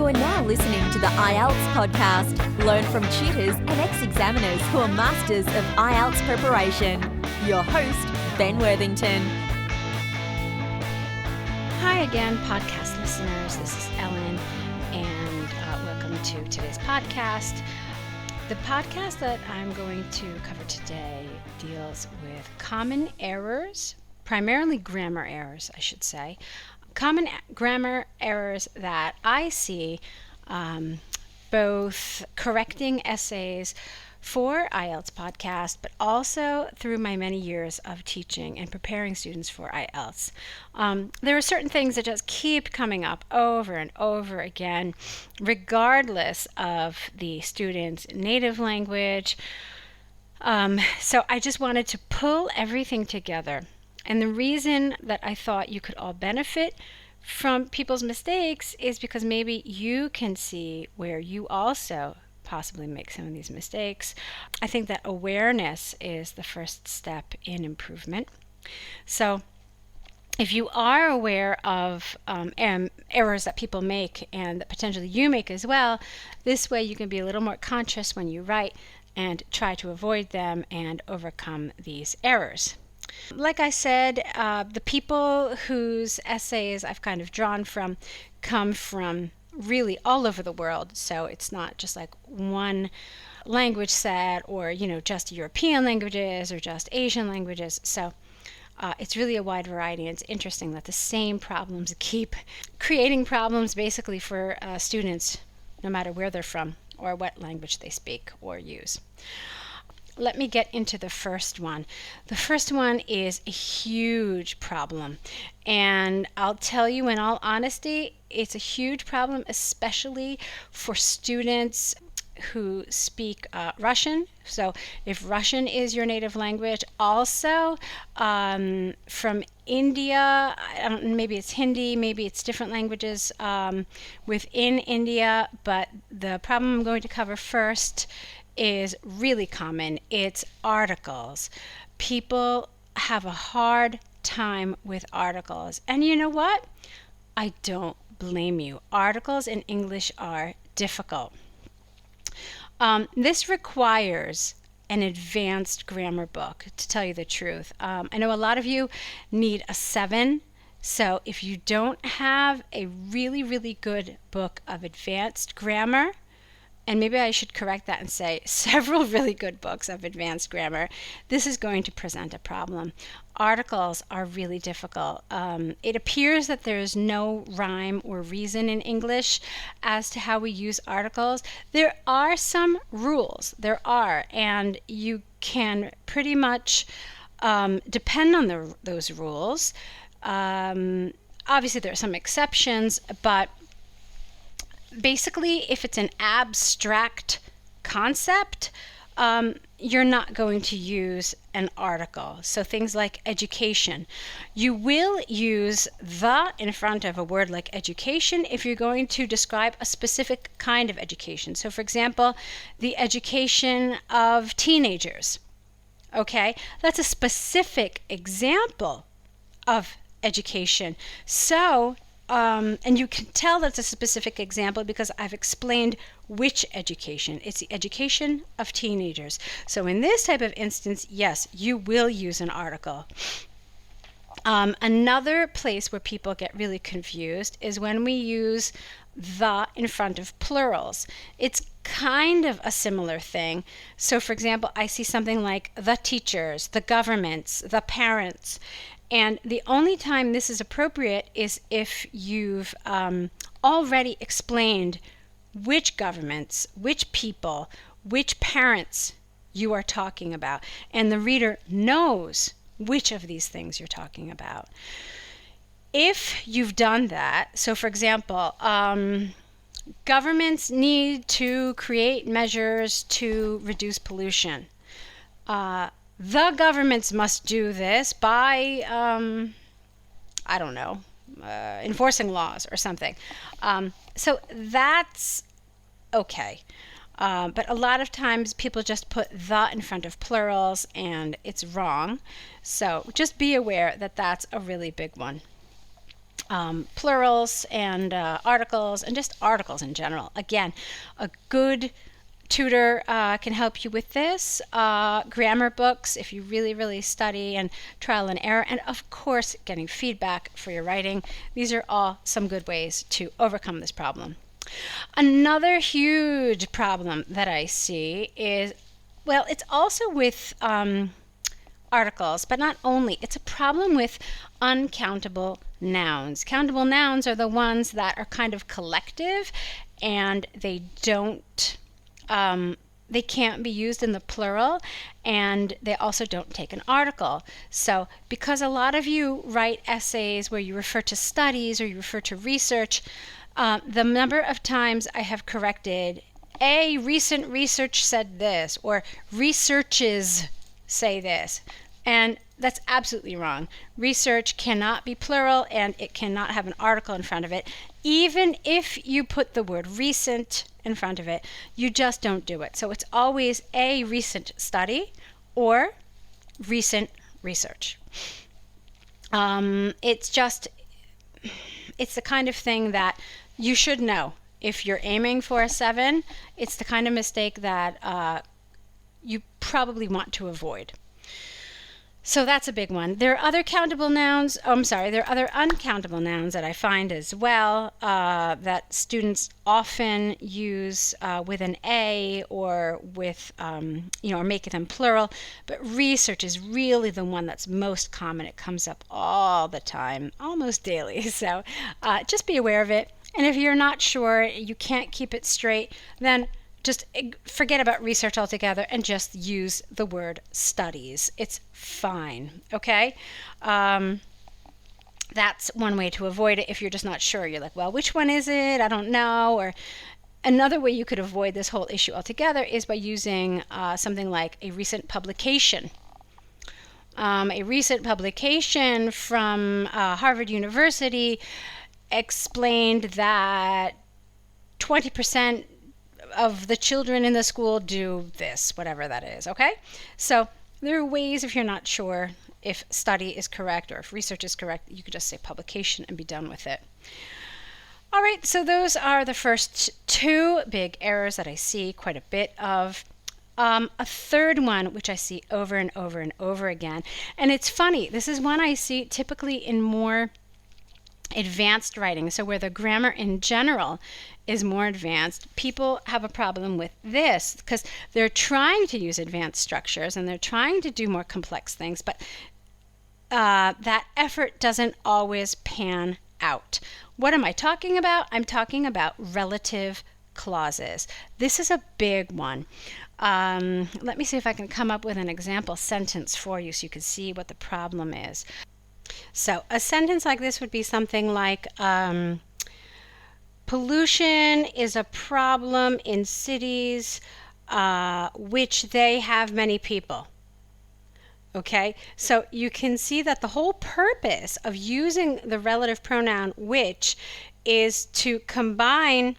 You are now listening to the IELTS podcast. Learn from tutors and ex-examiners who are masters of IELTS preparation. Your host, Ben Worthington. Hi again, podcast listeners. This is Ellen, and welcome to today's podcast. The podcast that I'm going to cover today deals with common errors, primarily grammar errors, I should say. Common grammar errors that I see both correcting essays for IELTS podcast, but also through my many years of teaching and preparing students for IELTS. There are certain things that just keep coming up over and over again, regardless of the student's native language. So I just wanted to pull everything together. And the reason that I thought you could all benefit from people's mistakes is because maybe you can see where you also possibly make some of these mistakes. I think that awareness is the first step in improvement. So if you are aware of errors that people make and that potentially you make as well, this way you can be a little more conscious when you write and try to avoid them and overcome these errors. Like I said, the people whose essays I've kind of drawn from come from really all over the world. So it's not just like one language set or, just European languages or just Asian languages. So it's really a wide variety. And it's interesting that the same problems keep creating problems basically for students, no matter where they're from or what language they speak or use. Let me get into the first one. The first one is a huge problem. And I'll tell you in all honesty, it's a huge problem, especially for students who speak Russian. So if Russian is your native language, also from India, maybe it's Hindi, maybe it's different languages within India, but the problem I'm going to cover first is really common. It's articles. People have a hard time with articles. And you know what? I don't blame you. Articles in English are difficult. This requires an advanced grammar book, to tell you the truth. I know a lot of you need a 7. So if you don't have a really, really good book of advanced grammar, and maybe I should correct that and say several really good books of advanced grammar, this is going to present a problem. Articles are really difficult. It appears that there is no rhyme or reason in English as to how we use articles. There are some rules. There are, and you can pretty much depend on those rules. Obviously, there are some exceptions, but basically, if it's an abstract concept, you're not going to use an article. So things like education. You will use the in front of a word like education if you're going to describe a specific kind of education. So for example, the education of teenagers. Okay, that's a specific example of education. So and you can tell that's a specific example because I've explained which education. It's the education of teenagers. So in this type of instance, yes, you will use an article. Another place where people get really confused is when we use the in front of plurals. It's kind of a similar thing. So for example, I see something like the teachers, the governments, the parents. And the only time this is appropriate is if you've already explained which governments, which people, which parents you are talking about. And the reader knows which of these things you're talking about. If you've done that, so for example, governments need to create measures to reduce pollution. The governments must do this by, enforcing laws or something. So that's okay. But a lot of times people just put the in front of plurals and it's wrong. So just be aware that that's a really big one. plurals and articles, and just articles in general. Again, a good tutor can help you with this. Grammar books, if you really study, and trial and error, and of course getting feedback for your writing. These are all some good ways to overcome this problem. Another huge problem that I see is, well, it's also with articles, but not only. It's a problem with uncountable nouns. Countable nouns are the ones that are kind of collective, and they can't be used in the plural, and they also don't take an article. So because a lot of you write essays where you refer to studies or you refer to research, the number of times I have corrected, recent research said this, or researches say this, and that's absolutely wrong. Research cannot be plural, and it cannot have an article in front of it. Even if you put the word recent in front of it, you just don't do it. So it's always a recent study or recent research. It's the kind of thing that you should know. If you're aiming for a 7, it's the kind of mistake that you probably want to avoid. So that's a big one. There are other uncountable nouns that I find as well that students often use with an A or with, or make them plural. But research is really the one that's most common. It comes up all the time, almost daily. So just be aware of it. And if you're not sure, you can't keep it straight, then just forget about research altogether and just use the word studies. It's fine, okay? That's one way to avoid it if you're just not sure. You're like, well, which one is it? I don't know. Or another way you could avoid this whole issue altogether is by using something like a recent publication. A recent publication from Harvard University explained that 20% of the children in the school do this, whatever that is, okay? So there are ways, if you're not sure if study is correct or if research is correct, you could just say publication and be done with it. All right, so those are the first 2 big errors that I see quite a bit of. A third one, which I see over and over and over again, and it's funny, this is one I see typically in more advanced writing, so where the grammar in general is more advanced. People have a problem with this because they're trying to use advanced structures and they're trying to do more complex things, but that effort doesn't always pan out. What am I talking about? I'm talking about relative clauses. This is a big one. Let me see if I can come up with an example sentence for you so you can see what the problem is. So a sentence like this would be something like, pollution is a problem in cities which they have many people. Okay, so you can see that the whole purpose of using the relative pronoun which is to combine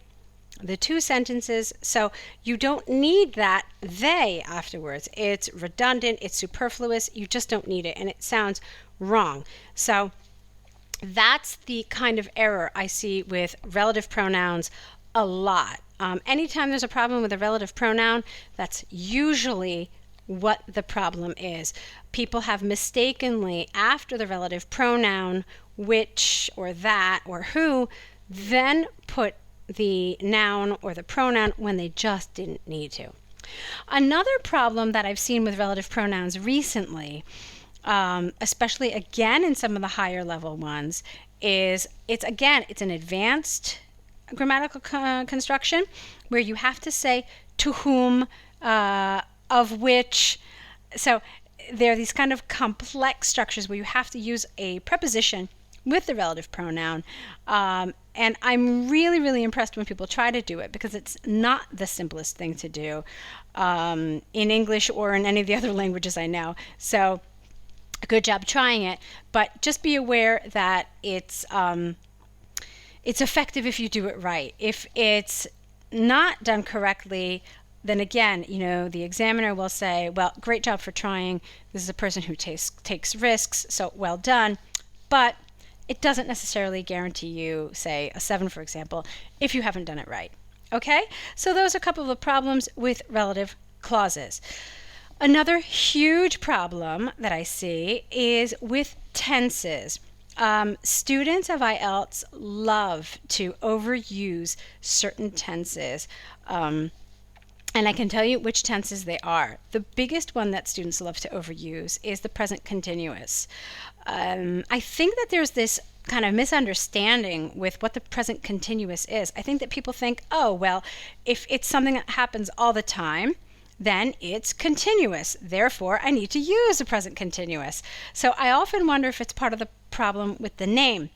the 2 sentences, so you don't need that they afterwards. It's redundant, it's superfluous, you just don't need it, and it sounds wrong. So that's the kind of error I see with relative pronouns a lot. Anytime there's a problem with a relative pronoun, that's usually what the problem is. People have mistakenly, after the relative pronoun, which or that or who, then put the noun or the pronoun when they just didn't need to. Another problem that I've seen with relative pronouns recently, especially again in some of the higher level ones, is it's an advanced grammatical construction where you have to say to whom, of which. So there are these kind of complex structures where you have to use a preposition with the relative pronoun. And I'm really impressed when people try to do it because it's not the simplest thing to do in English or in any of the other languages I know. So good job trying it, but just be aware that it's effective if you do it right. If it's not done correctly, then again, the examiner will say, well, great job for trying. This is a person who takes risks, so well done. But it doesn't necessarily guarantee you, say, a 7, for example, if you haven't done it right. Okay? So those are a couple of the problems with relative clauses. Another huge problem that I see is with tenses. Students of IELTS love to overuse certain tenses. And I can tell you which tenses they are. The biggest one that students love to overuse is the present continuous. I think that there's this kind of misunderstanding with what the present continuous is. I think that people think, oh, well, if it's something that happens all the time, then it's continuous. Therefore, I need to use the present continuous. So I often wonder if it's part of the problem with the name.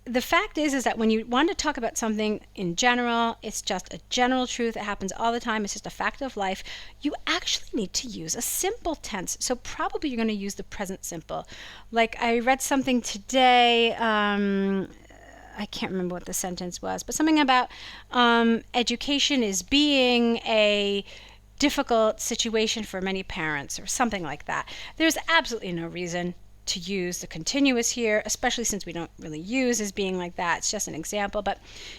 The fact is that when you want to talk about something in general, it's just a general truth. It happens all the time. It's just a fact of life. You actually need to use a simple tense. So probably you're going to use the present simple. Like I read something today, I can't remember what the sentence was, but something about education is being a difficult situation for many parents or something like that. There's absolutely no reason to use the continuous here, especially since we don't really use as being like that. It's just an example. But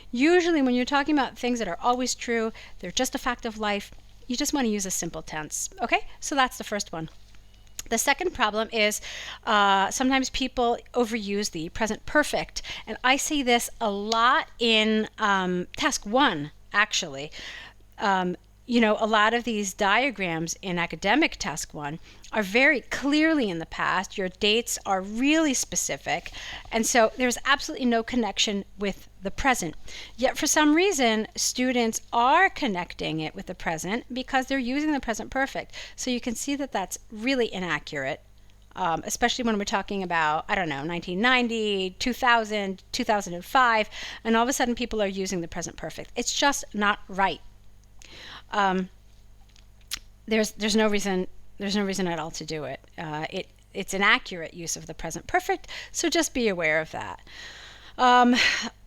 usually when you're talking about things that are always true, they're just a fact of life, you just want to use a simple tense. Okay, so that's the first one. The second problem is sometimes people overuse the present perfect. And I see this a lot in task 1, actually. A lot of these diagrams in academic task 1 are very clearly in the past. Your dates are really specific. And so there's absolutely no connection with the present. Yet for some reason, students are connecting it with the present because they're using the present perfect. So you can see that that's really inaccurate, especially when we're talking about, 1990, 2000, 2005, and all of a sudden people are using the present perfect. It's just not right. There's no reason at all to do it. It's an accurate use of the present perfect, so just be aware of that.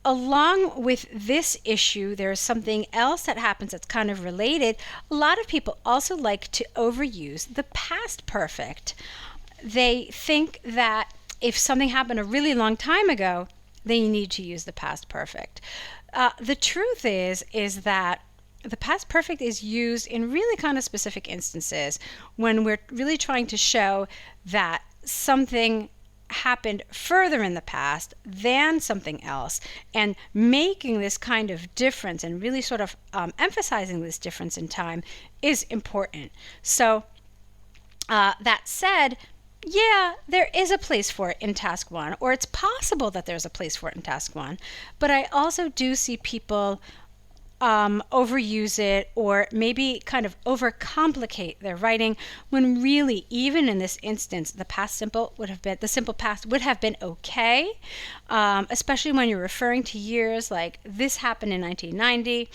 Along with this issue, there's something else that happens that's kind of related. A lot of people also like to overuse the past perfect. They think that if something happened a really long time ago, then you need to use the past perfect. The truth is that the past perfect is used in really kind of specific instances when we're really trying to show that something happened further in the past than something else, and making this kind of difference and really sort of emphasizing this difference in time is important. So that said, yeah, there is a place for it in task 1, or it's possible that there's a place for it in task 1, but I also do see people overuse it or maybe kind of overcomplicate their writing when really, even in this instance, the simple past would have been okay, especially when you're referring to years like this happened in 1990,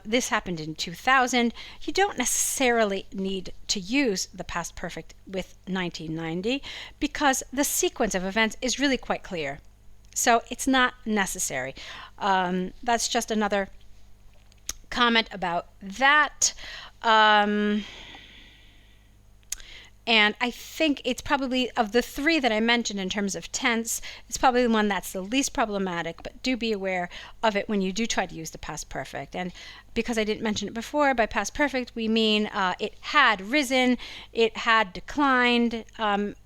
this happened in 2000. You don't necessarily need to use the past perfect with 1990 because the sequence of events is really quite clear. So it's not necessary. That's just another comment about that. And I think it's probably, of the 3 that I mentioned in terms of tense, it's probably the one that's the least problematic, but do be aware of it when you do try to use the past perfect. And because I didn't mention it before, by past perfect we mean it had risen, it had declined,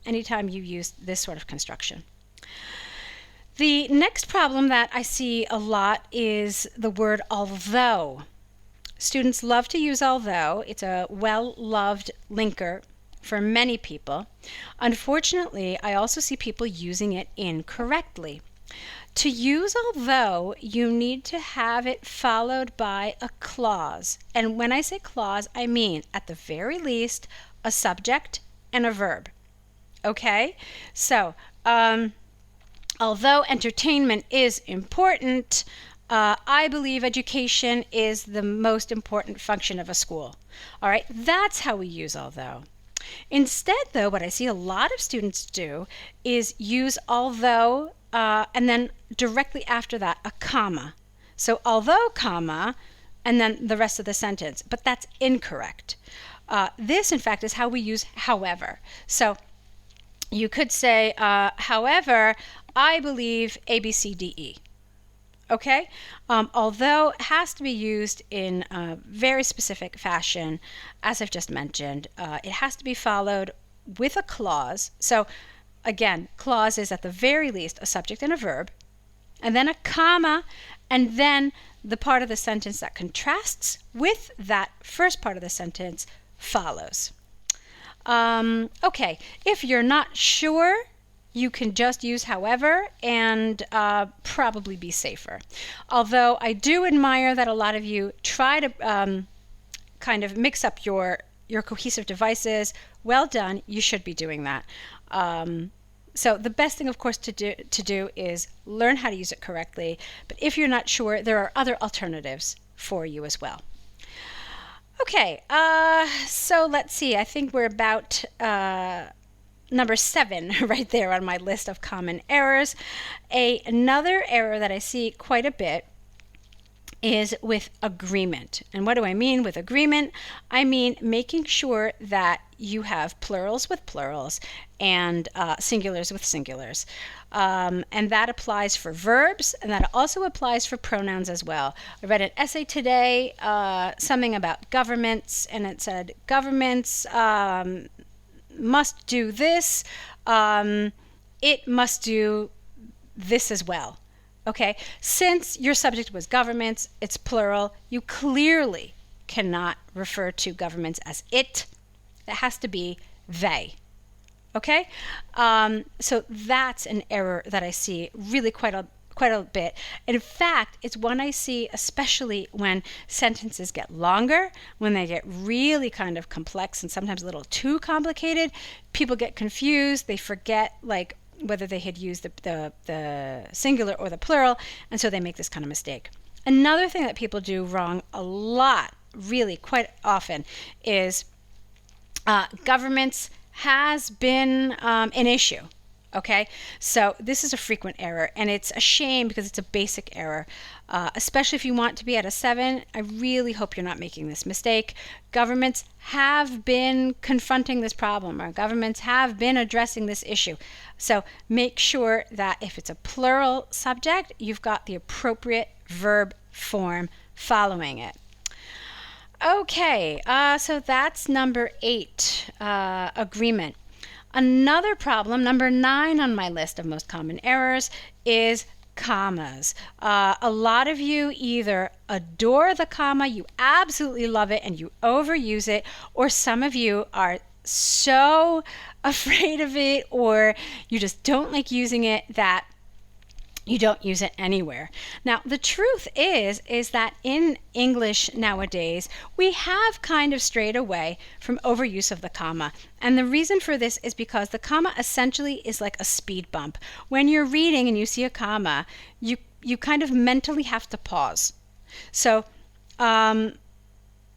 anytime you use this sort of construction. The next problem that I see a lot is the word although. Students love to use although. It's a well-loved linker for many people. Unfortunately, I also see people using it incorrectly. To use although, you need to have it followed by a clause. And when I say clause, I mean at the very least a subject and a verb. Okay? So, although entertainment is important, I believe education is the most important function of a school. All right, that's how we use although. Instead, though, what I see a lot of students do is use although and then directly after that a comma. So although, comma, and then the rest of the sentence. But that's incorrect. This, in fact, is how we use however. So You could say, however, I believe A, B, C, D, E. Okay? Although it has to be used in a very specific fashion, as I've just mentioned, it has to be followed with a clause. So, again, clause is at the very least a subject and a verb, and then a comma, and then the part of the sentence that contrasts with that first part of the sentence follows. Okay, if you're not sure, you can just use however and probably be safer. Although I do admire that a lot of you try to kind of mix up your cohesive devices. Well done. You should be doing that. So the best thing, of course, to do is learn how to use it correctly. But if you're not sure, there are other alternatives for you as well. Okay, so let's see. I think we're about number 7 right there on my list of common errors. Another error that I see quite a bit is with agreement. And what do I mean with agreement? I mean making sure that you have plurals with plurals and singulars with singulars. And that applies for verbs, and that also applies for pronouns as well. I read an essay today, something about governments, and it said governments must do this. It must do this as well. Okay, since your subject was governments, it's plural, you clearly cannot refer to governments as it. It has to be they. Okay, so that's an error that I see really quite a bit. And in fact, it's one I see especially when sentences get longer, when they get really kind of complex and sometimes a little too complicated. People get confused. They forget like whether they had used the singular or the plural, and so they make this kind of mistake. Another thing that people do wrong a lot, really quite often, is governments has been an issue. Okay, so this is a frequent error, and it's a shame because it's a basic error, especially if you want to be at a 7. I really hope you're not making this mistake. Governments have been confronting this problem, or governments have been addressing this issue. So make sure that if it's a plural subject, you've got the appropriate verb form following it. Okay, so that's number 8, agreement. Another problem, number 9 on my list of most common errors, is commas. A lot of you either adore the comma, you absolutely love it, and you overuse it, or some of you are so afraid of it, or you just don't like using it that you don't use it anywhere. Now, the truth is that in English nowadays, we have kind of strayed away from overuse of the comma. And the reason for this is because the comma essentially is like a speed bump. When you're reading and you see a comma, you kind of mentally have to pause. So,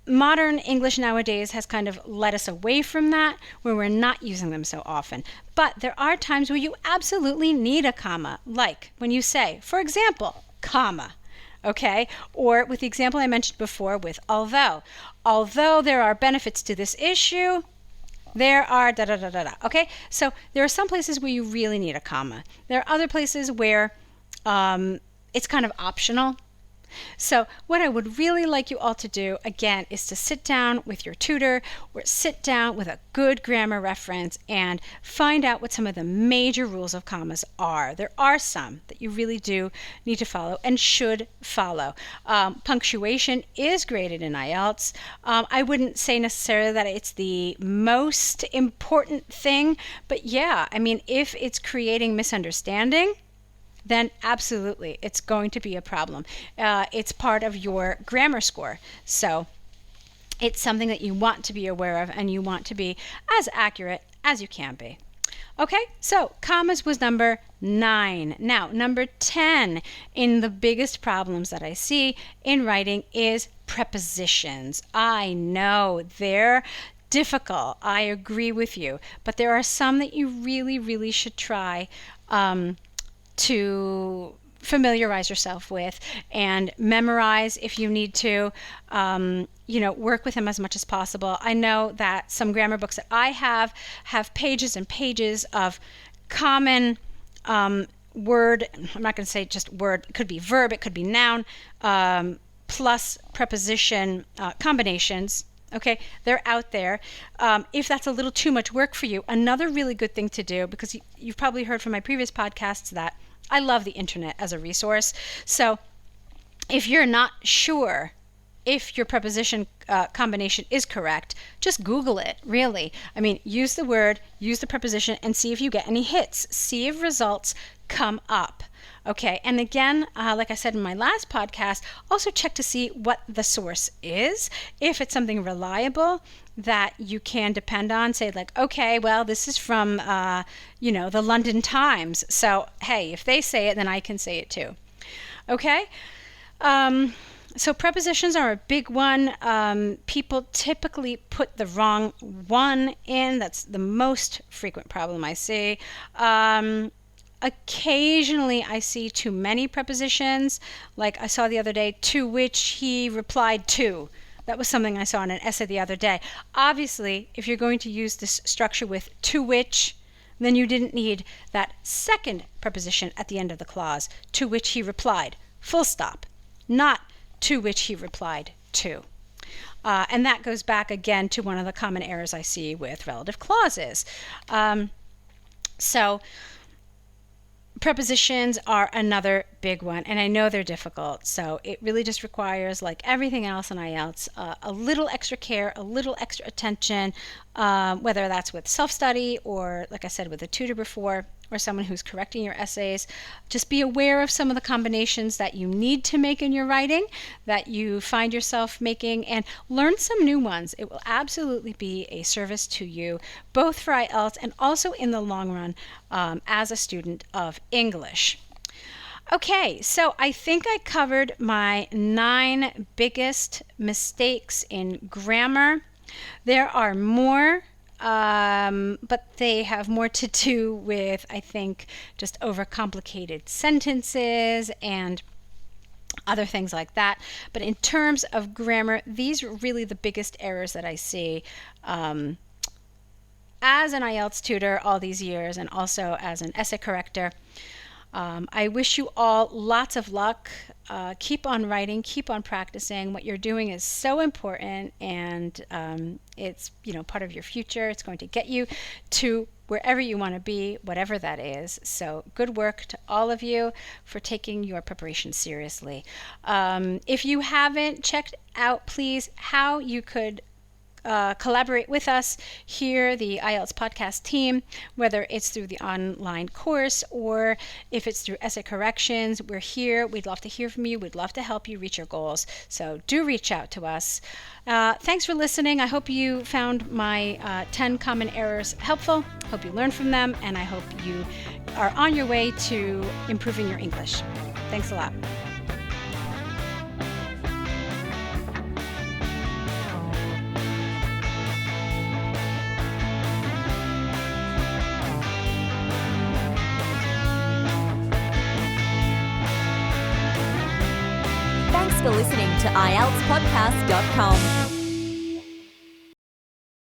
modern English nowadays has kind of led us away from that, where we're not using them so often. But there are times where you absolutely need a comma, like when you say, for example, comma, okay? Or with the example I mentioned before with although. Although there are benefits to this issue, there are da-da-da-da-da, okay? So there are some places where you really need a comma. There are other places where it's kind of optional. So what I would really like you all to do, again, is to sit down with your tutor or sit down with a good grammar reference and find out what some of the major rules of commas are. There are some that you really do need to follow and should follow. Punctuation is graded in IELTS. I wouldn't say necessarily that it's the most important thing, but yeah, I mean, if it's creating misunderstanding, then absolutely, it's going to be a problem. It's part of your grammar score. So it's something that you want to be aware of, and you want to be as accurate as you can be. Okay, so commas was number 9. Now, number 10 in the biggest problems that I see in writing is prepositions. I know they're difficult. I agree with you. But there are some that you really, really should try to familiarize yourself with and memorize if you need to. Work with them as much as possible. I know that some grammar books that I have pages and pages of common word. I'm not going to say just word. It could be verb. It could be noun, plus preposition combinations. Okay, they're out there. If that's a little too much work for you, another really good thing to do, because you've probably heard from my previous podcasts that I love the internet as a resource. So if you're not sure if your preposition combination is correct, just Google it, really. I mean, use the word, use the preposition, and see if you get any hits. See if results come up. Okay, and again, like I said in my last podcast, also check to see what the source is. If it's something reliable that you can depend on, say like, okay, well, this is from, the London Times. So, hey, if they say it, then I can say it too. Okay? So prepositions are a big one. People typically put the wrong one in. That's the most frequent problem I see. Occasionally I see too many prepositions, like I saw the other day, to which he replied to. That was something I saw in an essay the other day. Obviously, if you're going to use this structure with to which, then you didn't need that second preposition at the end of the clause, to which he replied, full stop, not to which he replied to. And that goes back again to one of the common errors I see with relative clauses. So prepositions are another big one, and I know they're difficult, so it really just requires, like everything else in IELTS, a little extra care, a little extra attention, whether that's with self-study or, like I said, with a tutor before, or someone who's correcting your essays. Just be aware of some of the combinations that you need to make in your writing, that you find yourself making, and learn some new ones. It will absolutely be a service to you, both for IELTS and also in the long run as a student of English. Okay, so I think I covered my 9 biggest mistakes in grammar. There are more, but they have more to do with, I think, just overcomplicated sentences and other things like that. But in terms of grammar, these are really the biggest errors that I see as an IELTS tutor all these years, and also as an essay corrector. I wish you all lots of luck. Keep on writing, keep on practicing. What you're doing is so important, and it's part of your future. It's going to get you to wherever you want to be, whatever that is. So good work to all of you for taking your preparation seriously. If you haven't checked out, please, how you could collaborate with us here, the IELTS podcast team, whether it's through the online course or if it's through essay corrections. We're here. We'd love to hear from you. We'd love to help you reach your goals. So do reach out to us. Thanks for listening. I hope you found my 10 common errors helpful. Hope you learned from them, and I hope you are on your way to improving your English. Thanks a lot. Thanks for listening to IELTSPodcast.com.